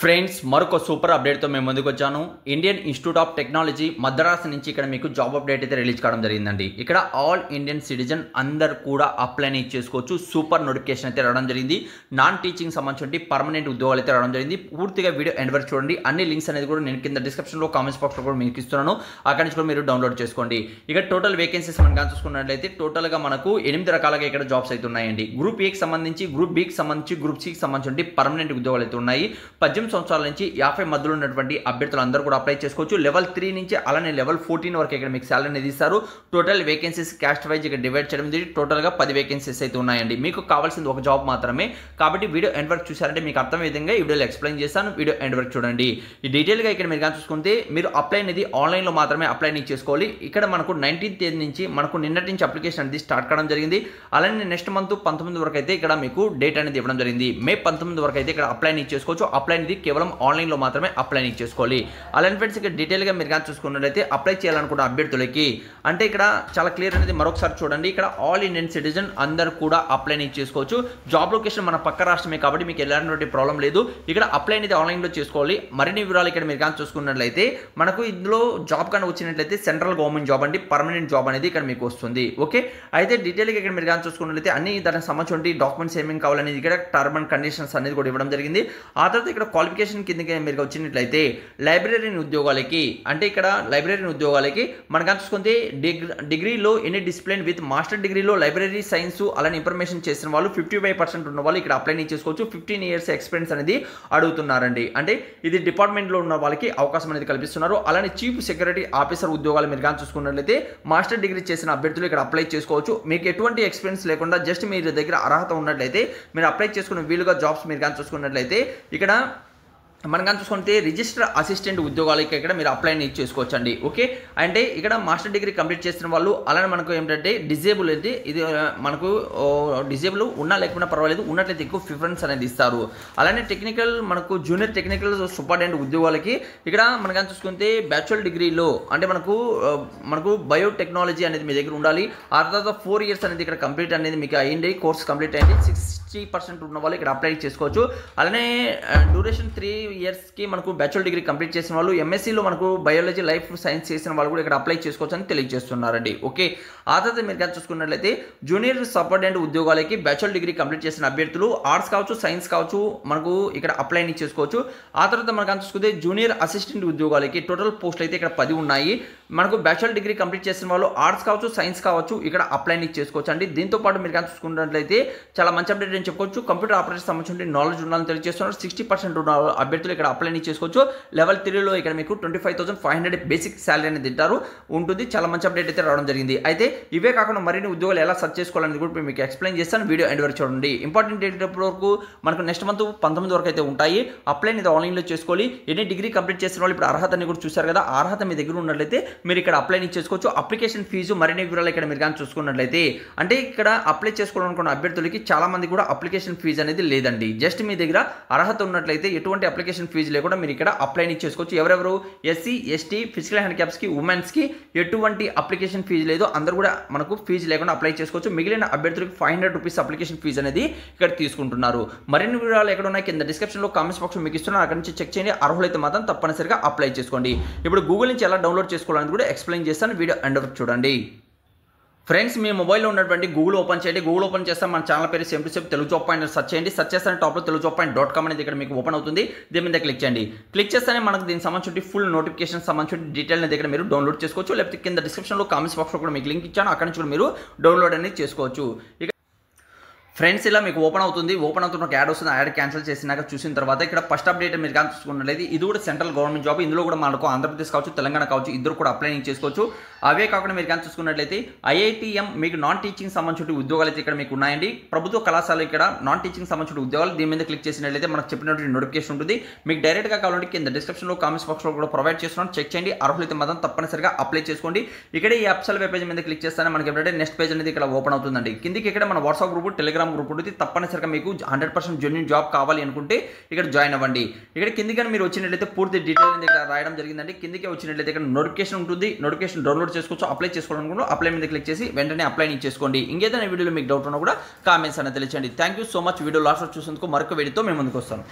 Friends మరొక super అప్డేట్తో మేము ముందుకు వచ్చాను. Indian institute of technology Madras నుంచి ఇక్కడ మీకు జాబ్ అప్డేట్ అయితే రిలీజ్ కావడం జరిగిందండి. ఇక్కడ ఆల్ ఇండియన్ సిటిజన్ అందరు కూడా అప్లై చేసుకోవచ్చు. సూపర్ నోటిఫికేషన్ అయితే రావడం జరిగింది. నాన్ టీచింగ్ సంబంధించి పర్మనెంట్ ఉద్యోగాలు అయితే రావడం జరిగింది. పూర్తిగా వీడియో ఎండ్ వరకు చూడండి. అన్ని లింక్స్ అనేది కూడా నేను కింద డిస్క్రిప్షన్లో కామెంట్స్ బాక్స్లో కూడా మీకు ఇస్తున్నాను. అక్కడి నుంచి కూడా మీరు డౌన్లోడ్ చేసుకోండి. ఇక్కడ టోటల్ వేకెన్సీస్ మనం చూసుకున్నట్లయితే టోటల్గా మనకు 8 రకాలుగా ఇక్కడ జాబ్స్ అయితే ఉన్నాయండి. గ్రూప్ ఏకి సంబంధించి, గ్రూప్ బికి సంబంధించి, గ్రూప్ సికి సంబంధించి పర్మనెంట్ ఉద్యోగాలు అయితే ఉన్నాయి. 18 సంవత్సరాల నుంచి 50 మధ్యలో ఉన్నటువంటి అభ్యర్థులు అందరూ కూడా అప్లై చేసుకోవచ్చు. లెవెల్ 3 నుంచి అలానే లెవెల్ 14 వరకు ఇక్కడ మీకు సాలరీ అనేది ఇస్తారు. టోటల్ వేకెన్సీస్ క్యాస్ట్ వైజ్ ఇక్కడ డివైడ్ చేయడం జరిగింది. టోటల్గా 10 వేకెన్సీస్ అయితే ఉన్నాయండి. మీకు కావాల్సింది ఒక జాబ్ మాత్రమే. కాబట్టి వీడియో ఎండ్ వరకు చూసారంటే మీకు అర్థమయ్యే విధంగా ఈ వీడియోలో ఎక్స్ప్లెయిన్ చేస్తాను. వీడియో ఎండ్ వరకు చూడండి. ఈ డీటెయిల్గా ఇక్కడ మీరు చూసుకుంటే మీరు అప్లై అనేది ఆన్లైన్లో మాత్రమే అప్లై చేసుకోవాలి. ఇక్కడ మనకు 19th తేదీ నుంచి మనకు నిన్నటి నుంచి అప్లికేషన్ అనేది స్టార్ట్ కావడం జరిగింది. అలానే నెక్స్ట్ మంత్ 19 వరకు అయితే ఇక్కడ మీకు డేట్ అనేది ఇవ్వడం జరిగింది. మే 19 వరకు అయితే ఇక్కడ అప్లై చేసుకోవచ్చు. అప్లై అనేది కేవలం ఆన్లైన్లో మాత్రమే అప్లై చేసుకోవాలి. అలానే ఫ్రెండ్స్ ఇక్కడ డీటెయిల్గా మీరు చూసుకున్నట్లయితే అప్లై చేయాలనుకున్న అభ్యర్థులకి అంటే ఇక్కడ చాలా క్లియర్ అనేది మరొకసారి చూడండి. ఇక్కడ ఆల్ ఇండియన్ సిటిజన్ అందరూ కూడా అప్లై చేసుకోవచ్చు. జాబ్ లొకేషన్ మన పక్క రాష్ట్రమే కాబట్టి మీకు ఎలాంటి ప్రాబ్లం లేదు. ఇక్కడ అప్లై అనేది ఆన్లైన్లో చేసుకోవాలి. మరిన్ని వివరాలు ఇక్కడ మీరు చూసుకున్నట్లయితే మనకు ఇందులో జాబ్ కానీ వచ్చినట్లయితే సెంట్రల్ గవర్నమెంట్ జాబ్ అంటే పర్మనెంట్ జాబ్ అనేది ఇక్కడ మీకు వస్తుంది. ఓకే, అయితే డీటెయిల్గా ఇక్కడ మీరు చూసుకున్నట్లయితే అన్ని దానికి సంబంధించిన డాక్యుమెంట్స్ ఏమేమి కావాలనేది ఇక్కడ టర్మ్ అండ్ కండిషన్స్ అనేది కూడా ఇవ్వడం జరిగింది. ఆ తర్వాత ఇక్కడ క్వాలిఫికేషన్ కిందకి మీరు వచ్చినట్లయితే లైబ్రరీ ఉద్యోగాలకి అంటే ఇక్కడ లైబ్రరీ ఉద్యోగాలకి మనం చూసుకుంటే డిగ్రీలో ఎనీ డిసిప్లిన్ విత్ మాస్టర్ డిగ్రీలో లైబ్రరీ సైన్స్ అలానే ఇన్ఫర్మేషన్ చేసిన వాళ్ళు 55% ఉన్న వాళ్ళు ఇక్కడ అప్లై చేసుకోవచ్చు. 15 years ఎక్స్పీరియన్స్ అనేది అడుగుతున్నారండి. అంటే ఇది డిపార్ట్మెంట్లో ఉన్న వాళ్ళకి అవకాశం అనేది కల్పిస్తున్నారు. అలానే చీఫ్ సెక్యూరిటీ ఆఫీసర్ ఉద్యోగాలు మీరు చూసుకున్నట్లయితే మాస్టర్ డిగ్రీ చేసిన అభ్యర్థులు ఇక్కడ అప్లై చేసుకోవచ్చు. మీకు ఎటువంటి ఎక్స్పీరియన్స్ లేకుండా జస్ట్ మీ దగ్గర అర్హత ఉన్నట్లయితే మీరు అప్లై చేసుకున్న వీలుగా జాబ్స్ మీరు చూసుకున్నట్లయితే ఇక్కడ మనం చూసుకుంటే రిజిస్టర్ అసిస్టెంట్ ఉద్యోగాలకి ఇక్కడ మీరు అప్లై చేసుకోవచ్చు అండి. ఓకే, అంటే ఇక్కడ మాస్టర్ డిగ్రీ కంప్లీట్ చేసిన వాళ్ళు అలానే మనకు ఏంటంటే డిజేబుల్ అయితే ఇది మనకు డిజేబుల్ ఉన్నా లేకపోయినా పర్వాలేదు, ఉన్నట్లయితే ఎక్కువ ప్రిఫరెన్స్ అనేది ఇస్తారు. అలానే టెక్నికల్ మనకు జూనియర్ టెక్నికల్ సూపరింటెండెంట్ ఉద్యోగాలకి ఇక్కడ మనం చూసుకుంటే బ్యాచులర్ డిగ్రీలో అంటే మనకు బయోటెక్నాలజీ అనేది మీ దగ్గర ఉండాలి. ఆ తర్వాత 4 years అనేది ఇక్కడ కంప్లీట్ అనేది మీకు అయ్యింది, కోర్స్ కంప్లీట్ అయింది. 60% ఉన్న వాళ్ళు ఇక్కడ అప్లై చేసుకోవచ్చు. అలానే డ్యూరేషన్ 3 yearsకి మనకు బ్యాచులర్ డిగ్రీ కంప్లీట్ చేసిన వాళ్ళు, ఎంఎస్సీలో మనకు బయాలజీ లైఫ్ సైన్స్ చేసిన వాళ్ళు కూడా ఇక్కడ అప్లై చేసుకోవచ్చు అని తెలియజేస్తున్నారండి. ఓకే, ఆ తర్వాత మీరు చూసుకున్నట్లయితే జూనియర్ సూపరింటెండెంట్ ఉద్యోగాలకి బ్యాచులర్ డిగ్రీ కంప్లీట్ చేసిన అభ్యర్థులు ఆర్ట్స్ కావచ్చు, సైన్స్ కావచ్చు మనకు ఇక్కడ అప్లై చేసుకోవచ్చు. ఆ తర్వాత మనం చూసుకుంటే జూనియర్ అసిస్టెంట్ ఉద్యోగాలకి టోటల్ పోస్టులు అయితే ఇక్కడ 10 ఉన్నాయి. మనకు బ్యాచులర్ డిగ్రీ కంప్లీట్ చేసిన వాళ్ళు ఆర్ట్స్ కావచ్చు, సైన్స్ కావచ్చు ఇక్కడ అప్లై చేసుకోవచ్చు అండి. దీంతో పాటు మీరు చూసుకున్నట్లయితే చాలా మంచి అప్డేట్ అని చెప్పుకోవచ్చు. కంప్యూటర్ ఆపరేషన్ సంబంధించిన నాలెడ్జ్ ఉండాలని తెలియజేస్తున్నారు. 60% ఉన్న అభ్యర్థులు ఇక్కడ అప్లై చేసుకోవచ్చు. లెవెల్ 3లో ఇక్కడ మీకు 25,500 బేసిక్ శాలరీ అనేది తింటారు ఉంటుంది. చాలా మంచి అప్డేట్ అయితే రావడం జరిగింది. అయితే ఇవే కాకుండా మరిన్ని ఉద్యోగాలు ఎలా సెర్చ్ చేసుకోవాలని కూడా మీకు ఎక్స్ప్లెయిన్ చేస్తాను. వీడియో ఎండ్ వరకు చూడండి. ఇంపార్టెంట్ డేట్ వరకు మనకు నెక్స్ట్ మంత్ 19 వరకు అయితే ఉంటాయి. అప్లై అనేది ఆన్లైన్లో చేసుకోవాలి. ఎన్ని డిగ్రీ కంప్లీట్ చేసిన వాళ్ళు ఇప్పుడు అర్హత అని కూడా చూసారు కదా, అర్హత మీ దగ్గర ఉన్నట్లయితే మీరు ఇక్కడ అప్లై చేసుకోవచ్చు. అప్లికేషన్ ఫీజు మరిన్ని వివరాలు ఇక్కడ మీరు చూసుకున్నట్లయితే అంటే ఇక్కడ అప్లై చేసుకోవాలనుకున్న అభ్యర్థులకి చాలా మంది కూడా అప్లికేషన్ ఫీజు అనేది లేదండి. జస్ట్ మీ దగ్గర అర్హత ఉన్నట్లయితే ఎటువంటి అప్లికేషన్ ఫీజు లేకుండా మీరు ఇక్కడ అప్లై చేసుకోవచ్చు. ఎవరెవరు ఎస్సీ, ఎస్టీ, ఫిజికల్ హ్యాండిక్యాప్స్కి, ఉమెన్స్కి ఎటువంటి అప్లికేషన్ ఫీజు లేదు. అందరూ కూడా మనకు ఫీజు లేకుండా అప్లై చేసుకోవచ్చు. మిగిలిన అభ్యర్థులకు 500 రూపీస్ అప్లికేషన్ ఫీజు అనేది ఇక్కడ తీసుకుంటున్నారు. మరిన్ని వివరాలు ఎక్కడ ఉన్నాయి కింద డిస్క్రిప్షన్లో కామెంట్స్ బాక్స్ మీకు ఇస్తున్నారు. అక్కడ నుంచి చెక్ చేయండి. అర్హులైతే మాత్రం తప్పనిసరిగా అప్లై చేసుకోండి. ఇప్పుడు గూగుల్ నుంచి ఎలా డౌన్లోడ్ చేసుకోవాలని కూడా ఎక్స్ప్లెయిన్ చేస్తాను. వీడియో ఎండ్ వరకు చూడండి. ఫ్రెండ్స్, మీ మొబైల్లో ఉన్నటువంటి గూగుల్ ఓపెన్ చేయండి. గూగుల్ ఓపెన్ చేస్తే మన ఛానల్ పేరు same to same Telugu job point search చేయండి. సెర్చ్ చేస్తే టాప్లో telugujob.com అనేది ఇక్కడ మీకు ఓపెన్ అవుతుంది. దీని మీద క్లిక్ చేయండి. క్లిక్ చేస్తేనే మనకు దీనికి సంబంధించి ఫుల్ నోటిఫికేషన్ సంబంధించిన డీటెయిల్ అనేది ఇక్కడ మీరు డౌన్లోడ్ చేసుకోవచ్చు. లేకపోతే కింద డిస్క్రిప్షన్లో కామెంట్స్ బాక్స్లో కూడా మీకు లింక్ ఇచ్చాను. అక్కడ నుంచి కూడా మీరు డౌన్లోడ్ అనేది చేసుకోవచ్చు. ఫ్రెండ్స్, ఇలా మీకు ఓపెన్ అవుతుంది. ఓపెన్ అవుతున్న ఒక యాడ్ వస్తుంది. ఆ యాడ్ క్యాన్సిల్ చేసినాక చూసిన తర్వాత ఇక్కడ ఫస్ట్ అప్డేట్ మీరు చూసుకున్నట్లయితే ఇది కూడా సెంట్రల్ గవర్నమెంట్ జాబ్. ఇందులో కూడా మనకు ఆంధ్రప్రదేశ్ కావచ్చు, తెలంగాణ కావచ్చు, ఇద్దరు కూడా అప్లై చేసుకోవచ్చు. అవే కాకుండా మీరు చూసుకున్నట్లయితే ఐఐటిఎం మీకు నాన్ టీచింగ్ సంబంధించిన ఉద్యోగాలు అయితే ఇక్కడ మీకు ఉన్నాయండి. ప్రభుత్వ కళాశాల ఇక్కడ నాన్ టీచింగ్ సంబంధించిన ఉద్యోగాలు. దీని మీద క్లిక్ చేసినట్లయితే మనకు చెప్పినటువంటి నోటిఫికేషన్ ఉంటుంది. మీకు డైరెక్ట్గా కావాలంటే కింద డిస్క్రిప్షన్లో కామెంట్స్ బాక్స్లో కూడా ప్రొవైడ్ చేస్తున్నాను. చెక్ చేయండి. అర్హులైతే మాత్రం తప్పనిసరిగా అప్లై చేసుకోండి. ఇక్కడ ఈ అప్సల్ వెబ్ పేజ్ మీద క్లిక్ చేస్తానే మనకి ఏంటంటే నెక్స్ట్ పేజ్ అనేది ఇక్కడ ఓపెన్ అవుతుందండి. కిందికి ఇక్కడ మన వాట్సాప్ గ్రూప్, టెలిగ్రామ్ గ్రూప్ ఉంటుంది. తప్పనిసరిగా మీకు 100% జెన్యూన్ జాబ్ కావాలి అనుకుంటే ఇక్కడ జాయిన్ అవ్వండి. ఇక్కడ కిందికి మీరు వచ్చినట్లయితే పూర్తి డీటెయిల్ అనేది ఇక్కడ రాయడం జరిగిందండి. కిందికి వచ్చినట్లయితే ఇక్కడ నోటిఫికేషన్ ఉంటుంది. నోటిఫికేషన్ డౌన్లోడ్ చేసుకోవచ్చు. అప్లై చేసుకోవాలనుకుంటే అప్లై మీద క్లిక్ చేసి వెంటనే అప్లై చేసుకోండి. ఇంకేదైనా వీడియోలో మీకు డౌట్ ఉన్నా కూడా కామెంట్స్ అనేది తెలియచేయండి. Thank you so much. Video last చూసేందుకు మరొక వీడియోతో మేము ముందుకు వస్తాను.